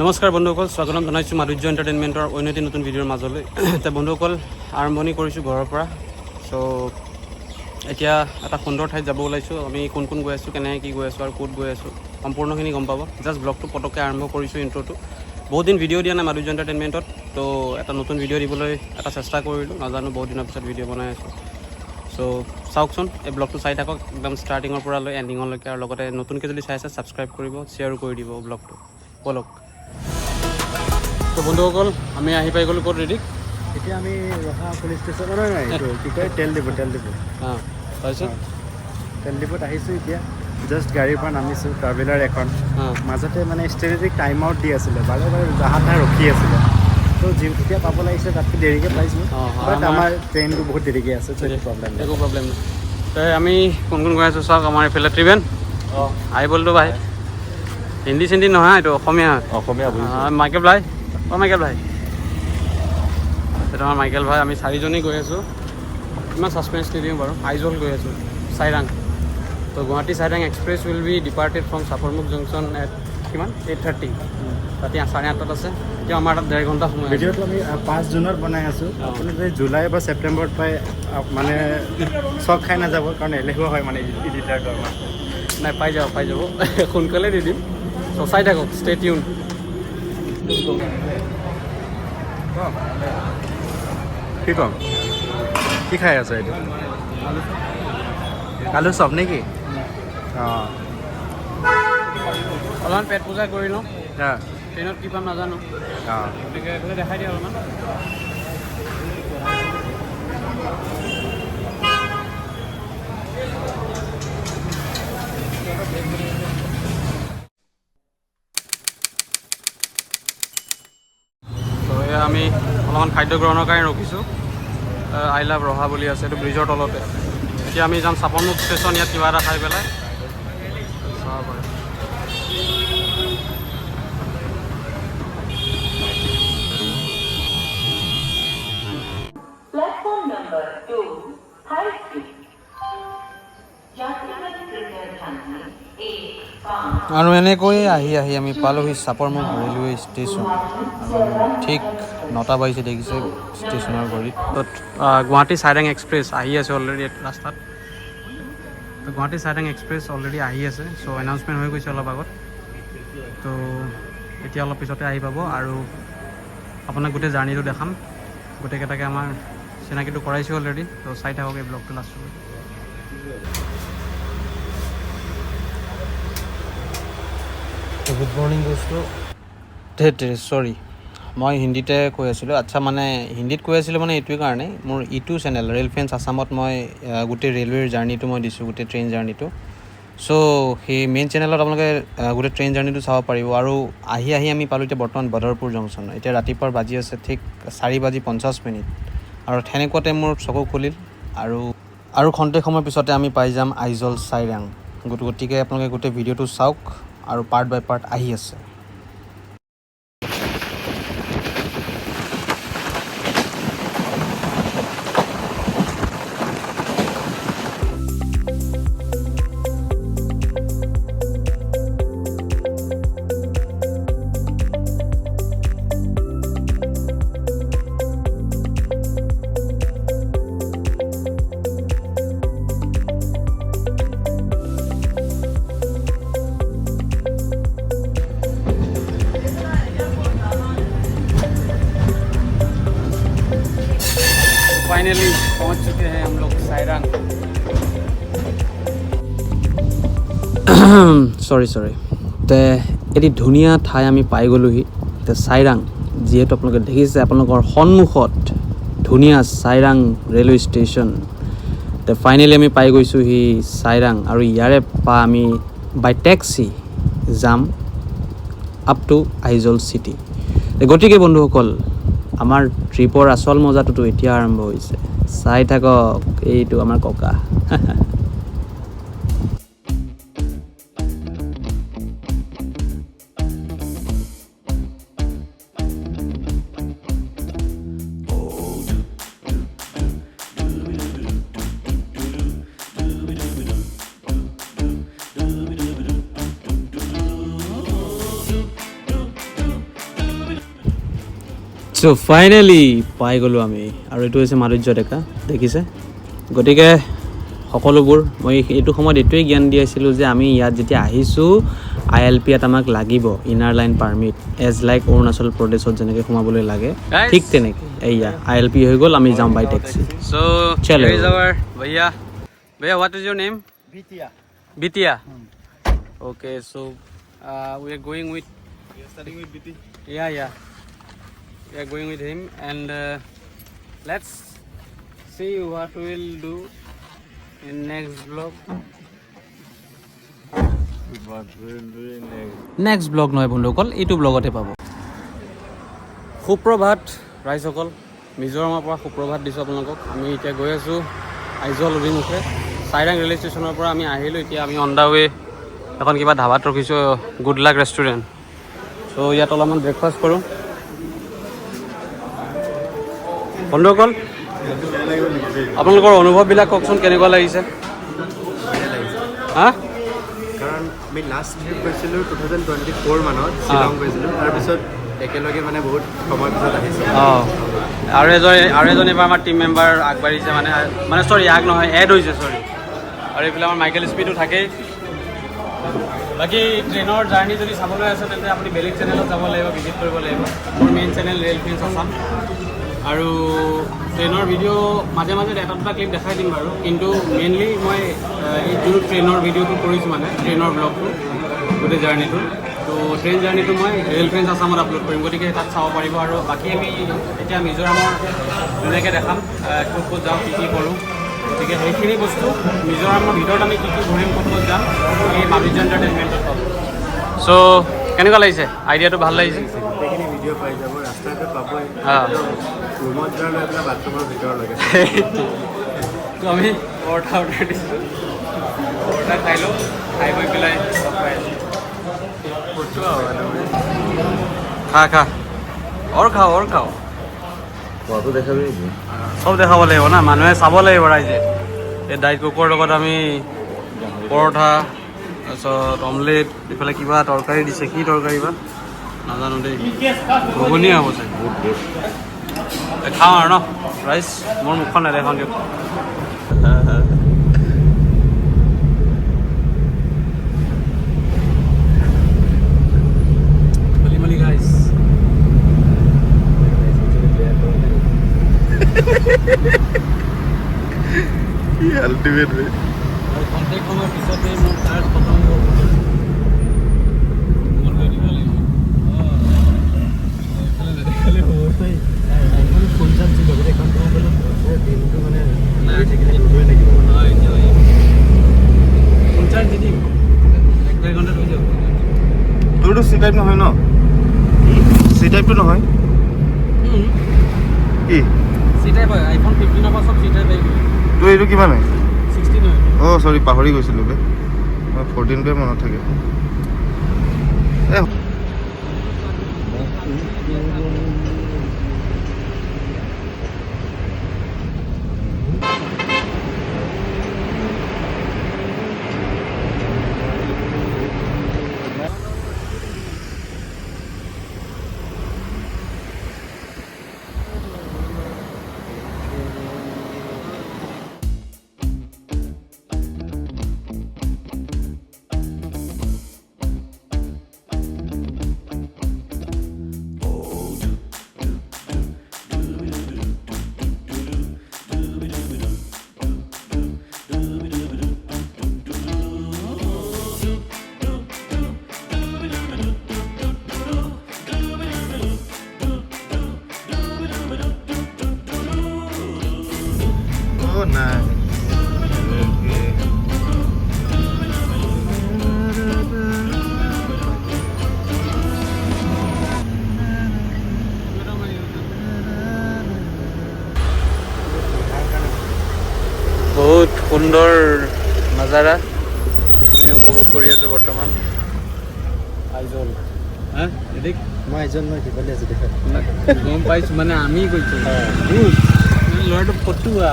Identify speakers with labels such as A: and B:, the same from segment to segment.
A: নমস্কাৰ বন্ধুসকল, স্বাগতম জনাইছোঁ মাধুৰ্য এণ্টাৰটেইনমেণ্টৰ অন্য এটি নতুন ভিডিঅ'ৰ মাজলৈ। এতিয়া বন্ধুসকল আৰম্ভণি কৰিছোঁ ঘৰৰ পৰা। চ' এতিয়া এটা সুন্দৰ ঠাইত যাব ওলাইছোঁ। আমি কোন কোন গৈ আছোঁ, কেনেকৈ কি গৈ আছোঁ আৰু ক'ত গৈ আছোঁ সম্পূৰ্ণখিনি গম পাব। জাষ্ট ব্লগটো পটককৈ আৰম্ভ কৰিছোঁ, ইণ্ট্ৰ'টো। বহুত দিন ভিডিঅ' দিয়া নাই মাধুৰ্য এণ্টাৰটেইনমেণ্টত, তো এটা নতুন ভিডিঅ' দিবলৈ এটা চেষ্টা কৰিলোঁ। নাজানো বহুত দিনৰ পিছত ভিডিঅ' বনাই আছোঁ। চ' চাওকচোন, এই ব্লগটো চাই থাকক একদম ষ্টাৰ্টিঙৰ পৰা লৈ এণ্ডিঙলৈকে, আৰু লগতে নতুনকৈ যদি চাই আছে ছাবস্ক্ৰাইব কৰিব, শ্বেয়াৰো কৰি দিব ব্লগটো। বলক। তো বন্ধুসকল আমি আহি পাই গ'লোঁ ক'ত ৰেডি?
B: এতিয়া আমি ৰহা পুলিচ ষ্টেচন নাই এইটো কি কয় তেল ডিপো
A: অঁ, তাৰপিছত
B: তেল ডিপোত আহিছোঁ। এতিয়া জাষ্ট গাড়ীৰ পৰা নামিছোঁ। ট্ৰাভেলাৰ এখন মাজতে মানে ষ্ট্ৰেটেজিক টাইম আউট দি আছিলে, বাৰে বাৰে জাহা তাহা ৰখি আছিলে। তো যেতিয়া পাব লাগিছে তাতকৈ দেৰিকৈ পাইছোঁ। বাট আমাৰ ট্ৰেইনটো বহুত দেৰিকৈ আছে, একো প্ৰব্লেম নাই।
A: একো প্ৰব্লেম নাই। তো আমি কোন কোন গৈ আছোঁ চাওক। আমাৰ এইফালে ত্ৰিবেণ। অঁ, আহি বলতো ভাই। হিন্দী চিন্দি নহয়, এইটো অসমীয়া। মাইকেল ভাই, অঁ মাইকেল ভাই, এইটো আমাৰ মাইকেল ভাই। আমি চাৰিজনেই গৈ আছোঁ। ইমান ছাছপেঞ্চ নিদিওঁ বাৰু। আইজল গৈ আছোঁ, Sairang. To Guwahati Sairang express will be departed from Chaparmukh junction at কিমান 8:30। ৰাতি 8:30 আছে। এতিয়া আমাৰ তাত 1.5 ঘণ্টা সময়।
B: ভিডিঅ'টো আমি 5 জুনত বনাই আছোঁ। আপুনি যদি জুলাই বা ছেপ্টেম্বৰত পাই মানে চক খাই নাযাব, কাৰণ এলেহুৱা হয় মানে এডিটাৰটো আমাৰ।
A: নাই, পাই যাব সোনকালে দি দিম। চ' চাই থাকক, ষ্টে টিউন।
B: কি ক'ম, কি খাই আছে এইটো? আলু চপ নেকি? অঁ,
A: অলপমান পেট পূজা কৰি লওঁ।
B: অঁ,
A: ট্ৰেইনত কি পাম নাজানো,
B: অঁ।
A: গতিকে এইফালে দেখাই দিয়া অলপমান। তো এয়া আমি অলপমান খাদ্য গ্ৰহণৰ কাৰণে ৰখিছোঁ। আই লাভ ৰহা বুলি আছে, এইটো ব্ৰিজৰ তলতে। এতিয়া আমি যাম চাপৰমুখ ষ্টেচন, ইয়াত কিবা এটা খাই পেলাই চাব পাৰে।
C: Platform number 2, High Street.
A: আৰু এনেকৈ আহি আমি পালোহি চাপৰমুখ ৰেলৱে ষ্টেচন। আৰু ঠিক 9টা বাজিছে, দেখিছে ষ্টেচনৰ ঘড়ীত। তো গুৱাহাটী চাইৰাং এক্সপ্ৰেছ আহি আছে অলৰেডি ৰাস্তাত। তো গুৱাহাটী চাইৰাং এক্সপ্ৰেছ অলৰেডি আহি আছে। চ' এনাউন্সমেণ্ট হৈ গৈছে অলপ আগত। তো এতিয়া অলপ পিছতে আহি পাব, আৰু আপোনাক গোটেই জাৰ্ণিটো দেখাম। গোটেইকেইটাকে আমাৰ চিনাকিটো কৰাইছোঁ অলৰেডি। তো চাই থাকক এই ব্লগটো লাষ্টলৈ। গুড মৰ্ণিং দোস্ত। চৰি, মই হিন্দীতে কৈ আছিলোঁ। আচ্ছা, মানে হিন্দীত কৈ আছিলোঁ মানে এইটোৱে কাৰণে, মোৰ ইটো চেনেল ৰেল ফেন্স আছামত মই গোটেই ৰেলৱেৰ জাৰ্ণিটো মই দিছোঁ, গোটেই ট্ৰেইন জাৰ্ণিটো। চ' সেই মেইন চেনেলত আপোনালোকে গোটেই ট্ৰেইন জাৰ্ণিটো চাব পাৰিব। আৰু আহি আমি পালোঁ এতিয়া বৰ্তমান বদৰপুৰ জংচন। এতিয়া ৰাতিপুৱাৰ বাজি আছে ঠিক 4:50। আৰু সেনেকুৱাতে মোৰ চকু খুলিল, আৰু খন্তেক সময় পিছতে আমি পাই যাম আইজল চাইৰাং। গতিকে আপোনালোকে গোটেই ভিডিঅ'টো চাওক, আৰু পাৰ্ট বাই পাৰ্ট আহি আছে। फाइनली पहुंच चुके हैं हम लोग साइरांग। সৰি তে এটি ধুনীয়া ঠাই আমি পাই গ'লোহি। এতিয়া চাইৰাং, যিহেতু আপোনালোকে দেখিছে আপোনালোকৰ সন্মুখত ধুনীয়া চাইৰাং ৰেলৱে ষ্টেচন। তে ফাইনেলি আমি পাই গৈছোঁহি চাইৰাং, আৰু ইয়াৰে পৰা আমি বাই টেক্সি যাম আপ টু আইজল চিটি। গতিকে বন্ধুসকল, আমাৰ ট্ৰিপৰ আচল মজাটোতো এতিয়া আৰম্ভ হৈছে। চাই থাকক, এইটো আমাৰ ককা। চ' ফাইনেলি পাই গ'লোঁ আমি আৰু এইটো হৈছে মাধুৰ্য ডেকা দেখিছে গতিকে সকলোবোৰ মই এইটো সময়ত এইটোৱেই জ্ঞান দি আছিলোঁ যে আমি ইয়াত যেতিয়া আহিছোঁ ILP ইয়াত আমাক লাগিব inner line permit as like Arunachal প্ৰদেশত যেনেকৈ সোমাবলৈ লাগে ঠিক তেনেকৈ এয়া ILP হৈ গ'ল আমি যাম বাই টেক্সি চ' চলো ভৈয়া ভৈয়া what is your name Bitia. Okay, so we are going with. You are studying with Biti. Yeah. We are going with him, and let's see what we will do in next vlog. What we will do in next vlog নহয় বন্ধুসকল এইটো ব্লগতে পাব সুপ্ৰভাত ৰাইজসকল মিজোৰামৰ পৰা সুপ্ৰভাত দিছোঁ আপোনালোকক আমি এতিয়া গৈ আছোঁ আইজল অভিমুখে চাইৰাং ৰেলৱে ষ্টেচনৰ পৰা আমি আহিলোঁ এতিয়া আমি অন দ্য ৱে এখন কিবা ধাবাত ৰখিছোঁ গুড লাক ৰেষ্টুৰেণ্ট চ' ইয়াত অলপমান ব্ৰেকফাষ্ট কৰোঁ বন্ধুসকল আপোনালোকৰ অনুভৱবিলাক কওকচোন কেনেকুৱা লাগিছে হা
B: কাৰণ আমি লাষ্ট ট্ৰিপ গৈছিলোঁ 2024 মানত শ্বিলং গৈছিলোঁ তাৰপিছত একেলগে মানে বহুত সময় পিছত আহিছোঁ
A: অঁ আৰু এজন এইবাৰ আমাৰ টিম মেম্বাৰ আগবাঢ়িছে মানে চৰি আগ নহয় এড হৈছে চৰি আৰু এইফালে আমাৰ মাইকেল স্পীডো থাকেই বাকী ট্ৰেইনৰ জাৰ্ণি যদি চাবলৈ আছে তেন্তে আপুনি বেলেগ চেনেলত যাব লাগিব ভিজিট কৰিব লাগিব মোৰ main channel rail friends Assam আৰু ট্ৰেইনৰ ভিডিঅ' মাজে মাজে এটা দুটা ক্লিপ দেখাই দিম বাৰু কিন্তু মেইনলি মই এই যোনটো ট্ৰেইনৰ ভিডিঅ'টো কৰিছোঁ মানে ট্ৰেইনৰ ব্লগটো গোটেই জাৰ্ণিটো তো ট্ৰেইন জাৰ্ণিটো মই ৰেল ফ্ৰেণ্ডছ আছামত আপলোড কৰিম গতিকে তাত চাব পাৰিব আৰু বাকী আমি এতিয়া মিজোৰামৰ ধুনীয়াকৈ দেখাম ক'ত ক'ত যাওঁ কি কৰোঁ গতিকে সেইখিনি বস্তু মিজোৰামৰ ভিতৰত আমি কি ঘূৰিম ক'ত ক'ত যাম এই মাধুৰ্য এণ্টাৰটেইনমেণ্টত পাব চ' কেনেকুৱা লাগিছে আইডিয়াটো ভাল লাগিছে
B: গোটেইখিনি ভিডিঅ' পাই যাব ৰাস্তাতে পাবই ৰুমত যোৱাৰ লৈ পেলাই বাথৰুমৰ ভিতৰলৈকে
A: তো আমি পৰঠা অৰ্ডাৰ দিছোঁ পৰঠা খাই লওঁ খাই বৈ পেলাই চব পাই খা অৰ খাওঁ
B: দেখাবি
A: চব দেখাব লাগিব না মানুহে চাব লাগিব ৰাইজে এই ডাইট কুকৰ লগত আমি পৰঠা তাৰপিছত অমলেট এইফালে কিবা তৰকাৰী দিছে কি তৰকাৰী বা নাজানো দেই ঘুগুনিয়ে হ'ব চাগে খাওঁ আৰু ন ৰাইজ মোৰ মুখখন নেদেখাওঁ দিয়ক
B: আল্টিমেট ৰে
A: আৰু কণ্টেক্ট সময়ৰ পিছতে মোৰ চাৰ্জ খতম হ'ব মোৰ গৈ দিব লাগিব এইফালে নেদেখালে হ'ব
B: ফোন চাৰ্জ দিব এখন দিনটো মানে থাকিলে দৌৰিবই লাগিব
A: ফোন চাৰ্জ দি দিম 1-2 ঘণ্টাত হৈ যাব
B: তোৰতো চি টাইপ নহয় ন চি টাইপটো নহয় কি
A: চি টাইপ হয় আইফোন 15 পৰা চব চি টাইপ আহিব
B: তোৰ এইটো কিমান হয়
A: 16 হয়
B: অঁ চৰি পাহৰি গৈছিলোঁ বে মই 14টোৱে মনত থাকে নাই
A: বহুত সুন্দৰ নজাৰা আমি উপভোগ কৰি আছোঁ বৰ্তমান আইজল হা এদিক
B: মই এজন মই সিফালে আছোঁ দেখা
A: গম পাইছোঁ মানে আমি কৈছোঁ ল'ৰাটো ফটুৱা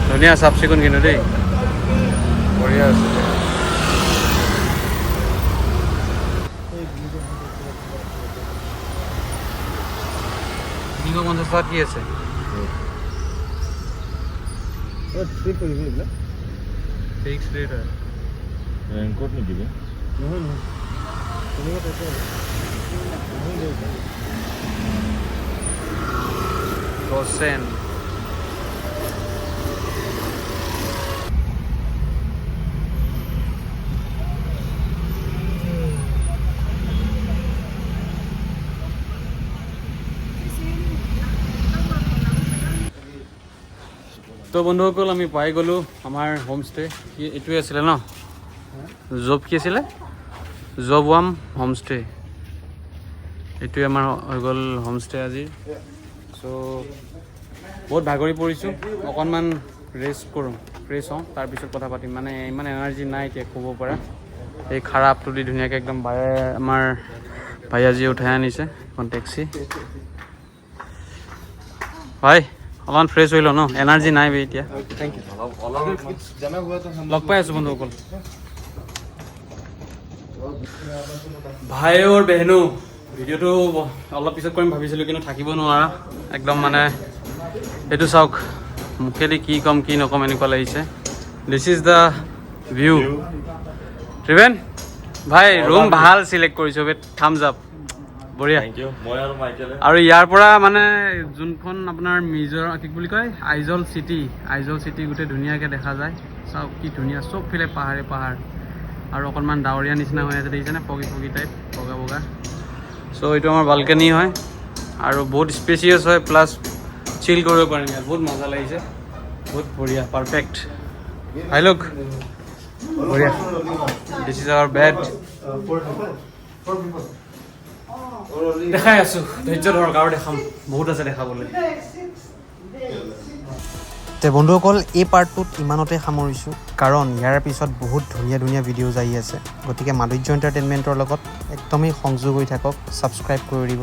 A: ধুনীয়া চাফ চিকুণ কিন্তু দেই বঢ়িয়া আছে 350 টকাত কি আছে
B: ট্ৰিপ কৰিব এইবিলাক
A: ফিক্স ৰেট হয়
D: ৰেইনকোট নিদিবি
B: নহয় নহয় তেনেকুৱা
A: Gosen. তো বন্ধুসকল আমি পাই গ'লোঁ আমাৰ হোমষ্টে এইটোৱে আছিলে ন জব কি আছিলে জবৱাম হোমষ্টে এইটোৱে আমাৰ হৈ গ'ল হোমষ্টে আজি চ' বহুত ভাগৰি পৰিছোঁ অকণমান ৰেষ্ট কৰোঁ ফ্ৰেছ হওঁ তাৰপিছত কথা পাতিম মানে ইমান এনাৰ্জি নাই এতিয়া ক'ব পৰা এই খাৰা আপটো দি ধুনীয়াকৈ একদম আমাৰ ভাইয়াজীয়ে উঠাই আনিছে এখন টেক্সি ভাই অলপমান ফ্ৰেছ হৈ লওঁ ন এনাৰ্জি নাই বে এতিয়া
B: থেংক ইউ
A: লগ পাই আছোঁ বন্ধুসকল ভাই और बहनों ভিডিঅ'টো অলপ পিছত কৰিম ভাবিছিলোঁ কিন্তু থাকিব নোৱাৰা একদম মানে এইটো চাওক মুখেদি কি ক'ম কি নক'ম এনেকুৱা লাগিছে দিছ ইজ দ্য ভিউ ত্ৰিবেন ভাই ৰুম ভাল চিলেক্ট কৰিছোঁ বে থামছ আপ বঢ়িয়া
D: মই আৰু মাইকেলে
A: আৰু ইয়াৰ পৰা মানে যোনখন আপোনাৰ কি বুলি কয় আইজল চিটি গোটেই ধুনীয়াকৈ দেখা যায় চাওক কি ধুনীয়া চবফালে পাহাৰ আৰু অকণমান ডাৱৰীয়া নিচিনা হৈ আছে দেখিছেনে ফগি টাইপ বগা চ' এইটো আমাৰ বালকনি হয় আৰু বহুত স্পেচিয়াছ হয় প্লাছ চিল কৰিব পাৰিম ইয়াত বহুত মজা লাগিছে বহুত বঢ়িয়া পাৰফেক্ট হাই লুক বঢ়িয়া দিছ ইজ আৱাৰ বেড দেখাই আছোঁ ধৈৰ্য ধৰক আৰু দেখাম বহুত আছে দেখাবলৈ
E: তে বন্ধুসকল এই পাৰ্টটোত ইমানতে সামৰিছোঁ কাৰণ ইয়াৰ পিছত বহুত ধুনীয়া ভিডিঅ'জ আহি আছে গতিকে মাধুৰ্য এণ্টাৰটেইনমেণ্টৰ লগত একদমেই সংযোগ হৈ থাকক ছাবস্ক্ৰাইব কৰি দিব